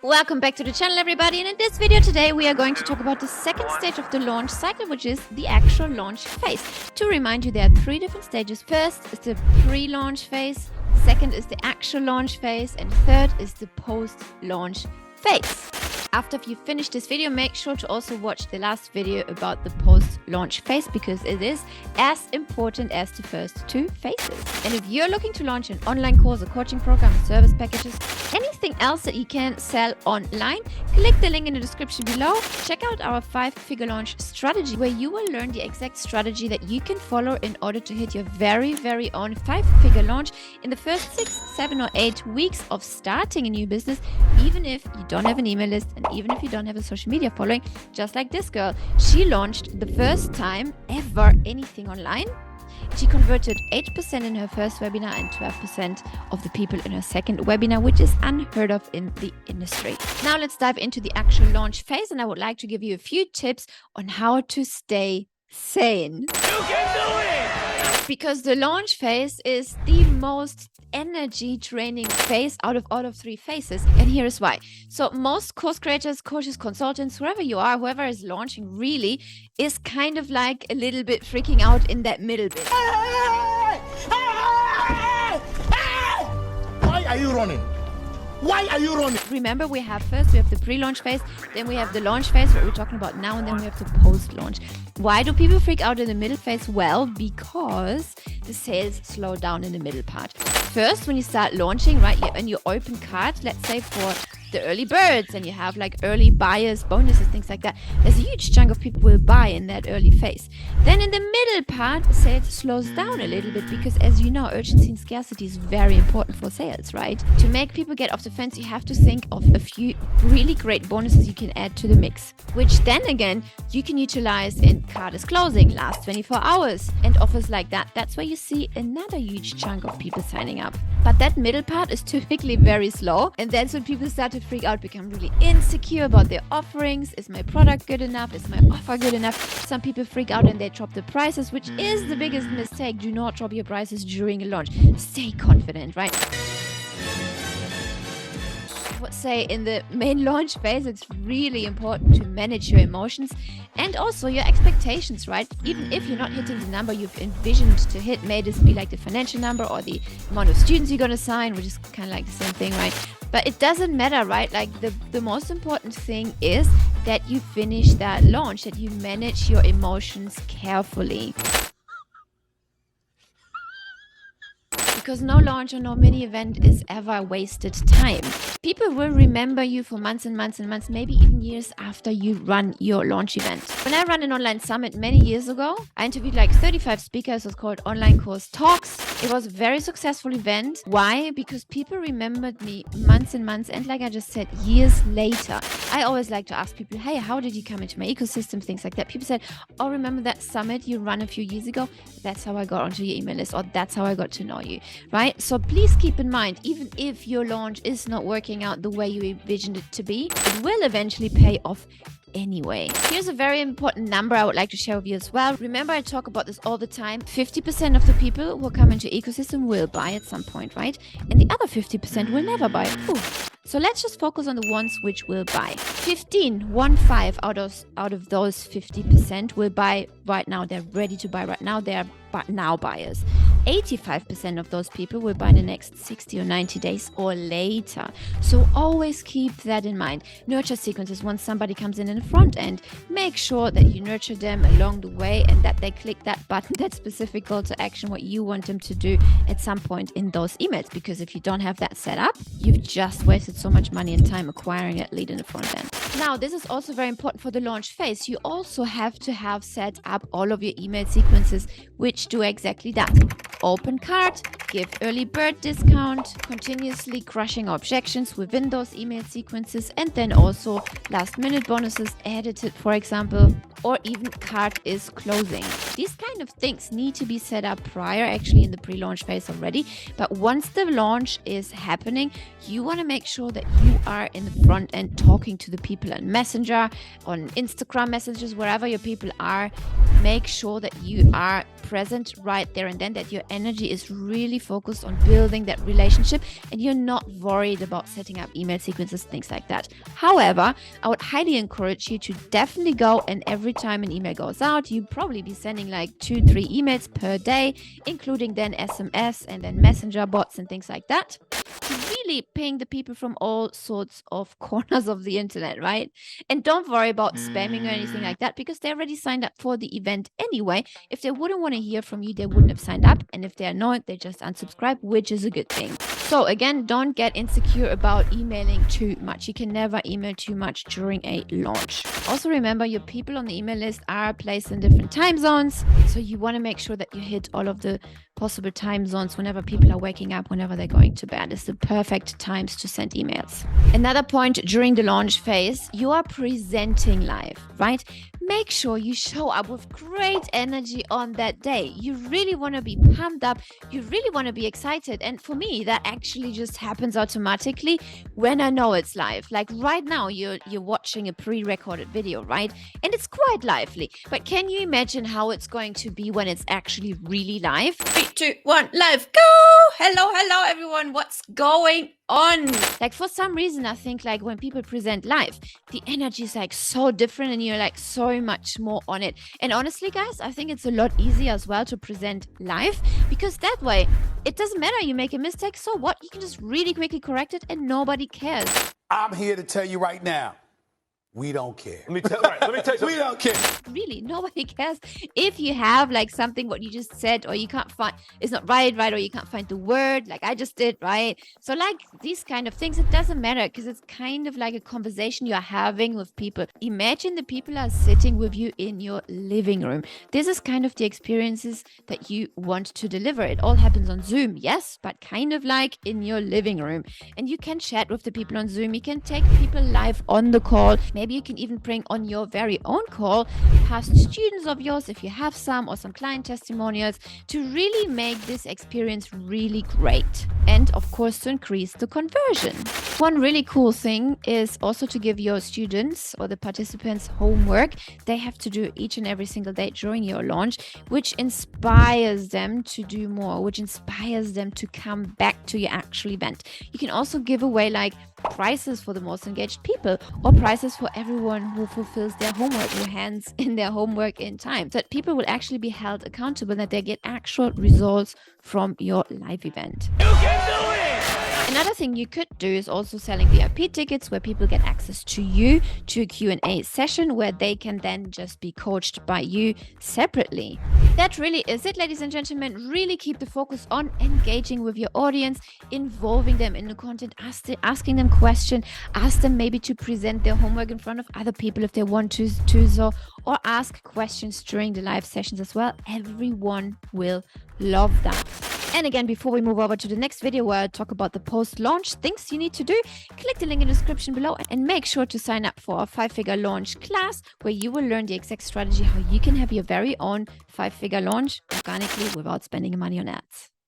Welcome back to the channel, everybody, and in this video today we are going to talk about the second stage of the launch cycle, which is the actual launch phase. To remind you, there are 3 different stages. First is the pre-launch phase, second is the actual launch phase, and third is the post-launch phase. After you finish this video, make sure to also watch the last video about the post-launch phase, because it is as important as the first 2 phases. And if you're looking to launch an online course, a coaching program, service packages, anything else that you can sell online, click the link in the description below. Check out our 5-figure launch strategy, where you will learn the exact strategy that you can follow in order to hit your very own 5-figure launch in the first 6, 7 or 8 weeks of starting a new business, even if you don't have an email list and even if you don't have a social media following. Just like this girl, she launched the first time ever anything online. She converted 8% in her first webinar and 12% of the people in her second webinar, which is unheard of in the industry. Now let's dive into the actual launch phase, and I would like to give you a few tips on how to stay sane. You can do it! Because the launch phase is the most energy draining phase out of all of 3 phases, and here is why. So most course creators, coaches, consultants, whoever you are, whoever is launching really is kind of like a little bit freaking out in that middle bit. Why are you running? Why are you running? Remember, we have the pre-launch phase, then we have the launch phase, what we're talking about now, and then we have the post-launch. Why do people freak out in the middle phase? Well, because the sales slow down in the middle part. First, when you start launching, right, and you open cart, let's say for the early birds, and you have like early buyers, bonuses, things like that, there's a huge chunk of people will buy in that early phase. Then in the middle part, sales slows down a little bit, because as you know, urgency and scarcity is very important for sales, right? To make people get off the fence, you have to think of a few really great bonuses you can add to the mix, which then again you can utilize in cart is closing, last 24 hours, and offers like that. That's where you see another huge chunk of people signing up. But that middle part is typically very slow, and that's when people start to freak out, become really insecure about their offerings. Is my product good enough? Is my offer good enough? Some people freak out and they drop the prices, which is the biggest mistake. Do not drop your prices during a launch. Stay confident, right? I would say in the main launch phase, it's really important to manage your emotions and also your expectations, right? Even if you're not hitting the number you've envisioned to hit, may this be like the financial number or the amount of students you're going to sign, which is kind of like the same thing, right? But it doesn't matter, right? Like the most important thing is that you finish that launch, that you manage your emotions carefully. Because no launch or no mini event is ever wasted time. People will remember you for months and months and months, maybe even years after you run your launch event. When I ran an online summit many years ago, I interviewed like 35 speakers. It was called Online Course Talks. It was a very successful event. Why? Because people remembered me months and months, and like I just said, years later. I always like to ask people, hey, how did you come into my ecosystem? Things like that. People said, oh, remember that summit you ran a few years ago? That's how I got onto your email list, or that's how I got to know you, right? So please keep in mind, even if your launch is not working out the way you envisioned it to be, it will eventually pay off anyway. Here's a very important number I would like to share with you as well. Remember, I talk about this all the time. 50% of the people who come into your ecosystem will buy at some point, right? And the other 50% will never buy. Ooh. So let's just focus on the ones which will buy. 15 out of those 50% will buy right now. They're ready to buy right now. They're now buyers. 85% of those people will buy in the next 60 or 90 days or later. So always keep that in mind. Nurture sequences. Once somebody comes in the front end, make sure that you nurture them along the way and that they click that button, that specific call to action, what you want them to do at some point in those emails. Because if you don't have that set up, you've just wasted so much money and time acquiring that lead in the front end. Now, this is also very important for the launch phase. You also have to have set up all of your email sequences which do exactly that. Open cart, give early bird discount, continuously crushing objections within those email sequences, and then also last minute bonuses added, for example, or even cart is closing. These kind of things need to be set up prior, actually in the pre-launch phase already. But once the launch is happening, you want to make sure that you are in the front end talking to the people on Messenger, on Instagram messages, wherever your people are, make sure that you are present right there and then, that your energy is really focused on building that relationship and you're not worried about setting up email sequences, things like that. However, I would highly encourage you to definitely go, and every time an email goes out, you'd probably be sending like 2-3 emails per day, including then SMS and then messenger bots and things like that, to really ping the people from all sorts of corners of the internet, right? And don't worry about spamming or anything like that, because they already signed up for the event anyway. If they wouldn't want to hear from you, they wouldn't have signed up. And if they're not, they just unsubscribe, which is a good thing. So again, don't get insecure about emailing too much. You can never email too much during a launch. Also remember, your people on the email list are placed in different time zones. So you want to make sure that you hit all of the possible time zones whenever people are waking up, whenever they're going to bed. It's the perfect times to send emails. Another point during the launch phase, you are presenting live, right? Make sure you show up with great energy on that day. You really want to be pumped up. You really want to be excited. And for me, that actually just happens automatically when I know it's live. Like right now, you're watching a pre-recorded video, right? And it's quite lively. But can you imagine how it's going to be when it's actually really live? 3, 2, 1, live, go! Hello, everyone. What's going on? Like for some reason, I think like when people present live, the energy is like so different and you're like so much more on it. And honestly, guys, I think it's a lot easier as well to present live, because that way it doesn't matter. You make a mistake, so what? You can just really quickly correct it and nobody cares. I'm here to tell you right now, we don't care. Let me tell you something. We don't care. Really, nobody cares if you have like something what you just said, or you can't find, it's not right, or you can't find the word like I just did, right? So like these kind of things, it doesn't matter, because it's kind of like a conversation you're having with people. Imagine the people are sitting with you in your living room. This is kind of the experiences that you want to deliver. It all happens on Zoom, yes, but kind of like in your living room. And you can chat with the people on Zoom. You can take people live on the call. Maybe you can even bring on your very own call past students of yours, if you have some, or some client testimonials, to really make this experience really great. And of course, to increase the conversion. One really cool thing is also to give your students or the participants homework they have to do each and every single day during your launch, which inspires them to do more, which inspires them to come back to your actual event. You can also give away like prizes for the most engaged people, or prizes for everyone who fulfills their homework, who hands in their homework in time, so that people will actually be held accountable, that they get actual results from your live event. You can do it! Another thing you could do is also selling VIP tickets, where people get access to you, to a Q&A session where they can then just be coached by you separately. That really is it, ladies and gentlemen. Really keep the focus on engaging with your audience, involving them in the content, asking them questions, ask them maybe to present their homework in front of other people if they want to so, or ask questions during the live sessions as well. Everyone will love that. And again, before we move over to the next video where I talk about the post-launch things you need to do, click the link in the description below and make sure to sign up for our 5-figure launch class, where you will learn the exact strategy how you can have your very own 5-figure launch organically without spending money on ads.